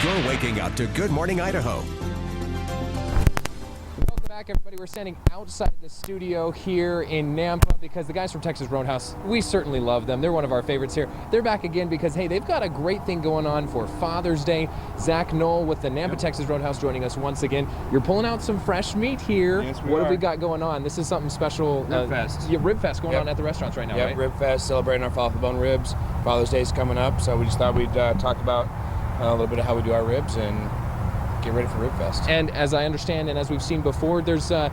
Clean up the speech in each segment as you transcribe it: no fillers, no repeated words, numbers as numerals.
You're waking up to Good Morning Idaho. Welcome back, everybody. We're standing outside the studio here in Nampa because the guys from Texas Roadhouse, we certainly love them. They're one of our favorites here. They're back again because, hey, they've got a great thing going on for Father's Day. Zach Knoll with the Nampa, Texas Roadhouse joining us once again. You're pulling out some fresh meat here. Yes, what have we got going on? This is something special. Rib Fest. Yeah, Rib Fest going on at the restaurants right now, right? Rib Fest, celebrating our falafel bone ribs. Father's Day is coming up, so we just thought we'd talk about a little bit of how we do our ribs and get ready for Rib Fest. And as I understand, and as we've seen before, there's a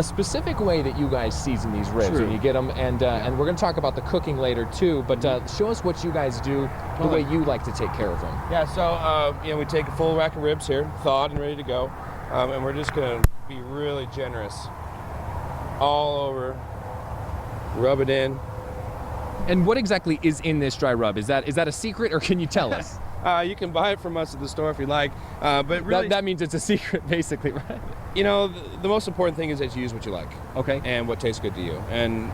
specific way that you guys season these ribs when you get them, and we're going to talk about the cooking later too, but show us what you guys do, the way you like to take care of them. Yeah, so we take a full rack of ribs here, thawed and ready to go, and we're just going to be really generous all over, rub it in. And what exactly is in this dry rub? Is that a secret, or can you tell us? You can buy it from us at the store if you like, but really... That means it's a secret, basically, right? You know, the most important thing is that you use what you like. Okay. And what tastes good to you. And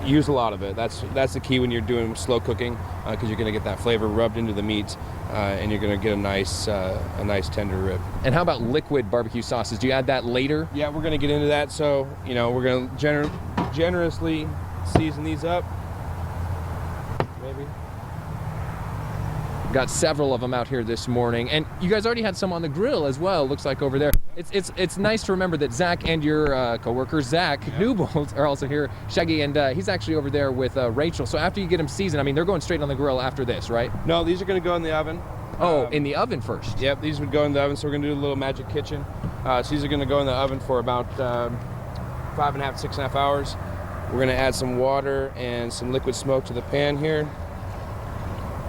use a lot of it. That's the key when you're doing slow cooking, because you're going to get that flavor rubbed into the meat, and you're going to get a nice tender rib. And how about liquid barbecue sauces? Do you add that later? Yeah, we're going to get into that. So, you know, we're going to generously season these up. Maybe. Got several of them out here this morning, and you guys already had some on the grill as well. Looks like over there. It's nice to remember that Zach and your coworker Zach Newbold are also here. Shaggy, and he's actually over there with Rachel. So after you get them seasoned, I mean, they're going straight on the grill after this, right? No, these are going to go in the oven. Oh, in the oven first. Yep, these would go in the oven. So we're going to do a little magic kitchen. So these are going to go in the oven for about 5.5, 6.5 hours. We're going to add some water and some liquid smoke to the pan here.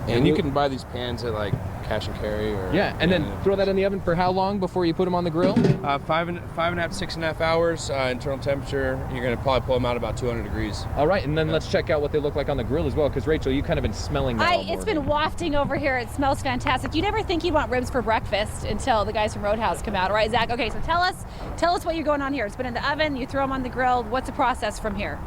And you can buy these pans at like Cash and Carry or... Yeah, and then throw that in the oven for how long before you put them on the grill? 5.5, 6.5 hours, internal temperature. You're going to probably pull them out about 200 degrees. All right, and then let's check out what they look like on the grill as well, because Rachel, you've kind of been smelling that all It's been wafting over here. It smells fantastic. You never think you want ribs for breakfast until the guys from Roadhouse come out, right, Zach? Okay, so tell us what you're going on here. It's been in the oven, you throw them on the grill. What's the process from here?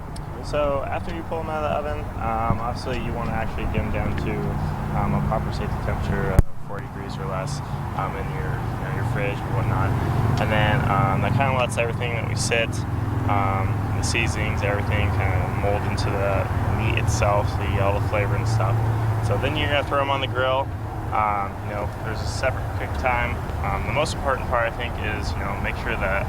So after you pull them out of the oven, obviously you want to actually get them down to a proper safety temperature of 40 degrees or less in your fridge or whatnot. And then that kind of lets everything that we sit, the seasonings, everything kind of mold into the meat itself, so you get all the flavor and stuff. So then you're going to throw them on the grill. There's a separate cook time. The most important part, I think, is make sure that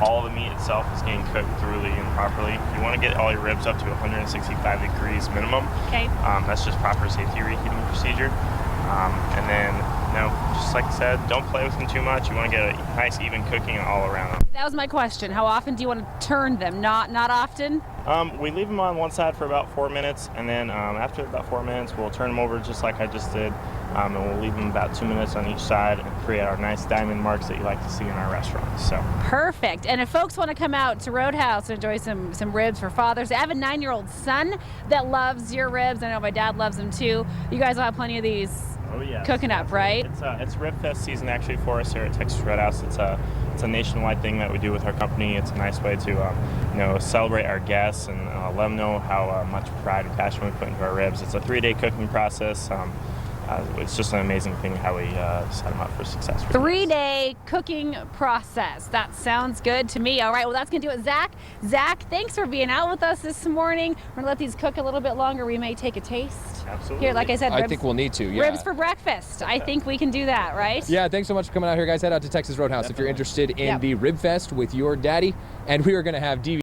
all the meat itself is getting cooked thoroughly and properly. You want to get all your ribs up to 165 degrees minimum. Okay. That's just proper safety reheating procedure. And then, just like I said, don't play with them too much. You want to get a nice even cooking all around them. That was my question. How often do you want to turn them? Not often? We leave them on one side for about 4 minutes, and then after about 4 minutes, we'll turn them over just like I just did, and we'll leave them about 2 minutes on each side and create our nice diamond marks that you like to see in our restaurants. So perfect. And if folks want to come out to Roadhouse and enjoy some ribs for Father's Day, I have a 9-year-old son that loves your ribs. I know my dad loves them too. You guys will have plenty of these. Oh, yeah. Cooking up, right? It's Rib Fest season actually for us here at Texas Roadhouse. It's a nationwide thing that we do with our company. It's a nice way to celebrate our guests and let them know how much pride and passion we put into our ribs. It's a 3-day cooking process. It's just an amazing thing how we set them up for success. 3-day cooking process. That sounds good to me. All right, well, that's going to do it. Zach, thanks for being out with us this morning. We're going to let these cook a little bit longer. We may take a taste. Absolutely. Here, like I said, I think we'll need to, yeah. Ribs for breakfast. I think we can do that, right? Yeah, thanks so much for coming out here, guys. Head out to Texas Roadhouse if you're interested in the Rib Fest with your daddy. And we are going to have DVD